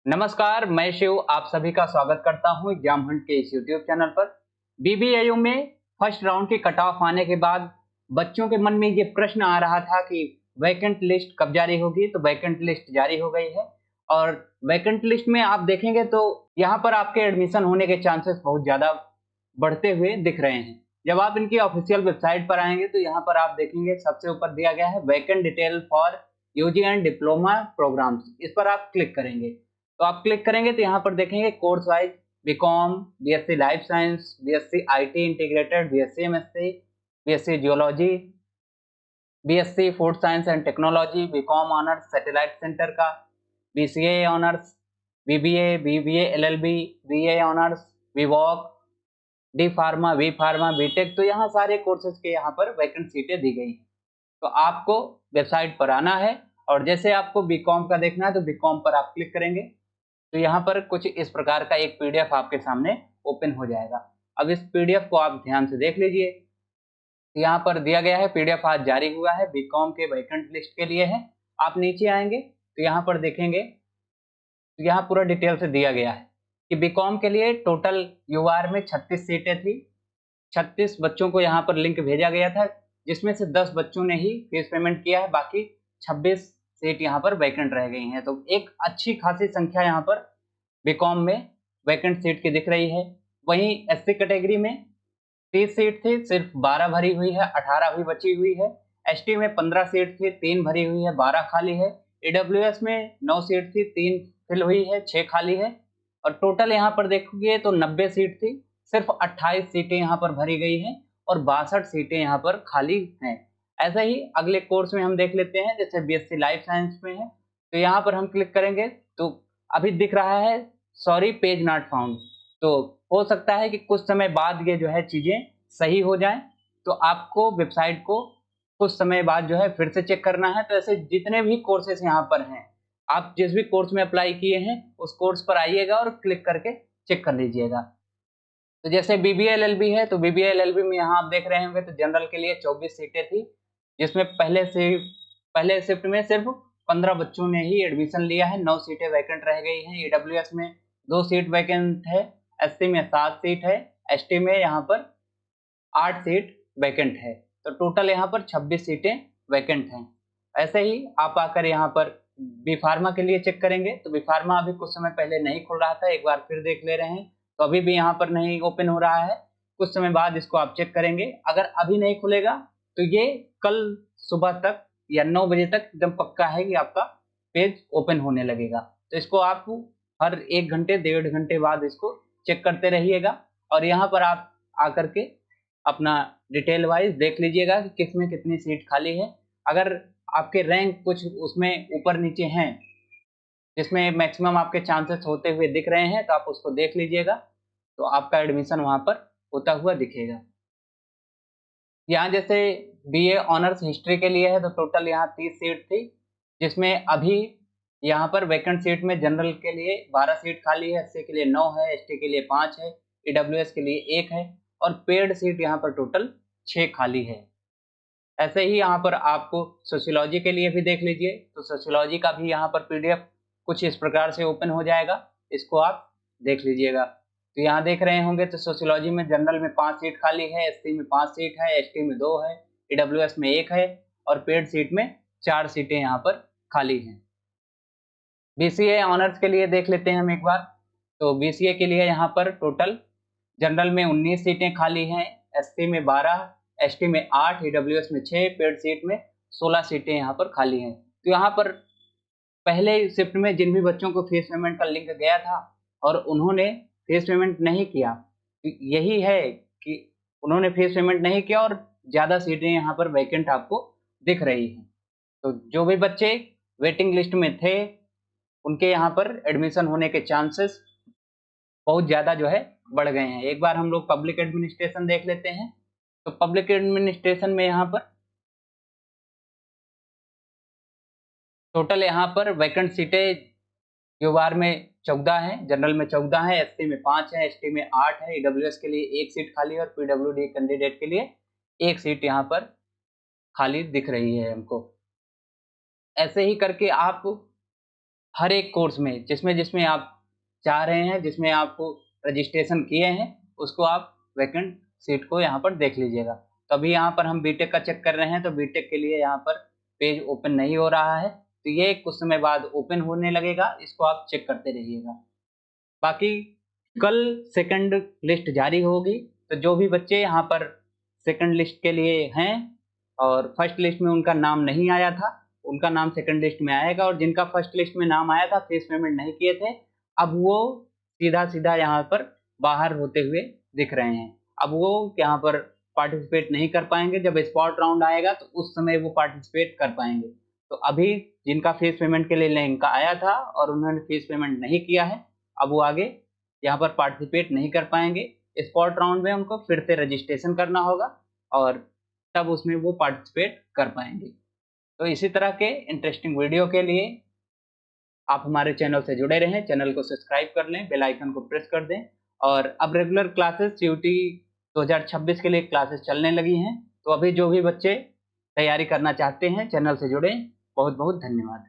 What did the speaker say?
नमस्कार, मैं शिव आप सभी का स्वागत करता हूं एग्जाम हंट के इस यूट्यूब चैनल पर। बीबीएयू में फर्स्ट राउंड के कट ऑफ आने के बाद बच्चों के मन में ये प्रश्न आ रहा था कि वैकेंट लिस्ट कब जारी होगी। तो वैकेंट लिस्ट जारी हो गई है और वैकेंट लिस्ट में आप देखेंगे तो यहाँ पर आपके एडमिशन होने के चांसेस बहुत ज़्यादा बढ़ते हुए दिख रहे हैं। जब आप इनकी ऑफिशियल वेबसाइट पर आएंगे तो यहाँ पर आप देखेंगे सबसे ऊपर दिया गया है vacant detail for UG and diploma programmes. इस पर आप क्लिक करेंगे तो आप क्लिक करेंगे तो यहाँ पर देखेंगे course wise BCom, BSc life science, BSc IT integrated, BSc MSc, BSc geology, BSc food science and technology, BCom honours satellite centre का, BCA honours, BBA, BBA LLB, BA honours, BVoc, D pharma, B pharma, BTech. तो यहाँ सारे courses के यहाँ पर vacant सीटें दी गई हैं। तो आपको वेबसाइट पर आना है और जैसे आपको बीकॉम का देखना है तो बीकॉम पर आप क्लिक करेंगे तो यहाँ पर कुछ इस प्रकार का एक पीडीएफ आपके सामने ओपन हो जाएगा। अब इस पीडीएफ को आप ध्यान से देख लीजिए। यहाँ पर दिया गया है पीडीएफ आज जारी हुआ है, बीकॉम के वैकेंट लिस्ट के लिए है। आप नीचे आएंगे तो यहाँ पर देखेंगे तो यहाँ पूरा डिटेल से दिया गया है कि बीकॉम के लिए टोटल यूआर में 36 सीटें थी। 36 बच्चों को यहाँ पर लिंक भेजा गया था जिसमें से 10 बच्चों ने ही फीस पेमेंट किया है, बाकी 26 सीट यहाँ पर वैकेंट रह गई हैं। तो एक अच्छी खासी संख्या यहाँ पर बीकॉम में वैकेंट सीट की दिख रही है। वहीं एससी कैटेगरी में 30 सीट थी, सिर्फ 12 भरी हुई है, 18 भी बची हुई है। एसटी में 15 सीट थी, 3 भरी हुई है, 12 खाली है। ईडब्ल्यूएस में 9 सीट थी, 3 फिल हुई है, 6 खाली है। और टोटल यहाँ पर देखोगे तो 90 सीट थी, सिर्फ 28 सीटें यहाँ पर भरी गई हैं और 62 सीटें यहाँ पर खाली हैं। ऐसा ही अगले कोर्स में हम देख लेते हैं, जैसे बीएससी लाइफ साइंस में है तो यहाँ पर हम क्लिक करेंगे तो अभी दिख रहा है सॉरी पेज नॉट फाउंड। तो हो सकता है कि कुछ समय बाद ये जो है चीजें सही हो जाएं, तो आपको वेबसाइट को कुछ समय बाद जो है फिर से चेक करना है। तो ऐसे जितने भी कोर्सेस यहाँ पर हैं, आप जिस भी कोर्स में अप्लाई किए हैं उस कोर्स पर आइएगा और क्लिक करके चेक कर लीजिएगा। तो जैसे बीबीए एलएलबी है तो बीबीए एलएलबी में यहाँ आप देख रहे होंगे तो जनरल के लिए 24 सीटें थी, जिसमें पहले शिफ्ट में सिर्फ 15 बच्चों ने ही एडमिशन लिया है, 9 सीटें वैकेंट रह गई हैं। ईडब्ल्यूएस में 2 सीट वैकेंट है, एससी में 7 सीट है, एसटी में यहाँ पर 8 सीट वैकेंट है। तो टोटल यहाँ पर 26 सीटें वैकेंट हैं। ऐसे ही आप आकर यहाँ पर बी फार्मा के लिए चेक करेंगे तो बी फार्मा अभी कुछ समय पहले नहीं खुल रहा था, एक बार फिर देख ले रहे हैं तो अभी भी यहाँ पर नहीं ओपन हो रहा है। कुछ समय बाद इसको आप चेक करेंगे, अगर अभी नहीं खुलेगा तो ये कल सुबह तक या 9 बजे तक एकदम पक्का है कि आपका पेज ओपन होने लगेगा। तो इसको आप हर 1 घंटे 1.5 घंटे बाद इसको चेक करते रहिएगा और यहाँ पर आप आकर के अपना डिटेल वाइज देख लीजिएगा कि किस में कितनी सीट खाली है। अगर आपके रैंक कुछ उसमें ऊपर नीचे हैं जिसमें मैक्सिमम आपके चांसेस होते हुए दिख रहे हैं तो आप उसको देख लीजिएगा, तो आपका एडमिशन वहां पर होता हुआ दिखेगा। यहाँ जैसे बीए ऑनर्स हिस्ट्री के लिए है तो टोटल यहाँ 30 सीट थी, जिसमें अभी यहाँ पर वैकेंट सीट में जनरल के लिए 12 सीट खाली है, एससी के लिए 9 है, एसटी के लिए 5 है, ईडब्ल्यूएस के लिए 1 है और पेड सीट यहाँ पर टोटल 6 खाली है। ऐसे ही यहाँ पर आपको सोशियोलॉजी के लिए भी देख लीजिए तो सोशियोलॉजी का भी यहाँ पर पीडीएफ कुछ इस प्रकार से ओपन हो जाएगा, इसको आप देख लीजिएगा। तो यहाँ देख रहे होंगे तो सोशियोलॉजी में जनरल में 5 सीट खाली है, एससी में 5 सीट है, एसटी में 2 है, ईडब्ल्यूएस में 1 है और पेड सीट में 4 सीटें यहाँ पर खाली हैं। बीसीए ऑनर्स के लिए देख लेते हैं हम एक बार। तो बीसीए के लिए यहाँ पर टोटल जनरल में 19 सीटें खाली हैं, एससी में 12, एसटी में 8, ईडब्ल्यूएस में 6, पेड सीट में 16 सीटें यहाँ पर खाली हैं। तो यहाँ पर पहले शिफ्ट में जिन भी बच्चों को फीस पेमेंट का लिंक गया था और उन्होंने फीस पेमेंट नहीं किया, तो यही है कि उन्होंने फीस पेमेंट नहीं किया और ज़्यादा सीटें यहाँ पर वैकेंट आपको दिख रही हैं। तो जो भी बच्चे वेटिंग लिस्ट में थे उनके यहाँ पर एडमिशन होने के चांसेस बहुत ज़्यादा जो है बढ़ गए हैं। एक बार हम लोग पब्लिक एडमिनिस्ट्रेशन देख लेते हैं। तो पब्लिक एडमिनिस्ट्रेशन में यहाँ पर टोटल यहाँ पर वैकेंट सीटें यूआर में 14 हैं, जनरल में 14 है, एससी में 5 है, एसटी में 8 है, ईडब्ल्यूएस के लिए 1 सीट खाली है और पीडब्ल्यूडी कैंडिडेट के लिए 1 सीट यहाँ पर खाली दिख रही है हमको। ऐसे ही करके आप हर एक कोर्स में जिसमें जिसमें आप चाह रहे हैं, जिसमें आप रजिस्ट्रेशन किए हैं, उसको आप वैकेंट सीट को यहाँ पर देख लीजिएगा। तो अभी यहाँ पर हम बीटेक का चेक कर रहे हैं, तो बीटेक के लिए यहाँ पर पेज ओपन नहीं हो रहा है, तो ये कुछ समय बाद ओपन होने लगेगा, इसको आप चेक करते रहिएगा। बाकी कल सेकंड लिस्ट जारी होगी, तो जो भी बच्चे यहाँ पर सेकंड लिस्ट के लिए हैं और फर्स्ट लिस्ट में उनका नाम नहीं आया था, उनका नाम सेकंड लिस्ट में आएगा, और जिनका फर्स्ट लिस्ट में नाम आया था, फीस पेमेंट नहीं किए थे, अब वो सीधा सीधा यहाँ पर बाहर होते हुए दिख रहे हैं। अब वो यहाँ पर पार्टिसिपेट नहीं कर पाएंगे, जब स्पॉट राउंड आएगा तो उस समय वो पार्टिसिपेट कर पाएंगे। तो अभी जिनका फीस पेमेंट के लिए लिंक आया था और उन्होंने फीस पेमेंट नहीं किया है, अब वो आगे यहाँ पर पार्टिसिपेट नहीं कर पाएंगे। स्पॉट राउंड में उनको फिर से रजिस्ट्रेशन करना होगा और तब उसमें वो पार्टिसिपेट कर पाएंगे। तो इसी तरह के इंटरेस्टिंग वीडियो के लिए आप हमारे चैनल से जुड़े रहें, चैनल को सब्सक्राइब कर लें, बेल आइकन को प्रेस कर दें। और अब रेगुलर क्लासेस CUET 2026 के लिए क्लासेस चलने लगी हैं, तो अभी जो भी बच्चे तैयारी करना चाहते हैं चैनल से जुड़ें। बहुत बहुत धन्यवाद।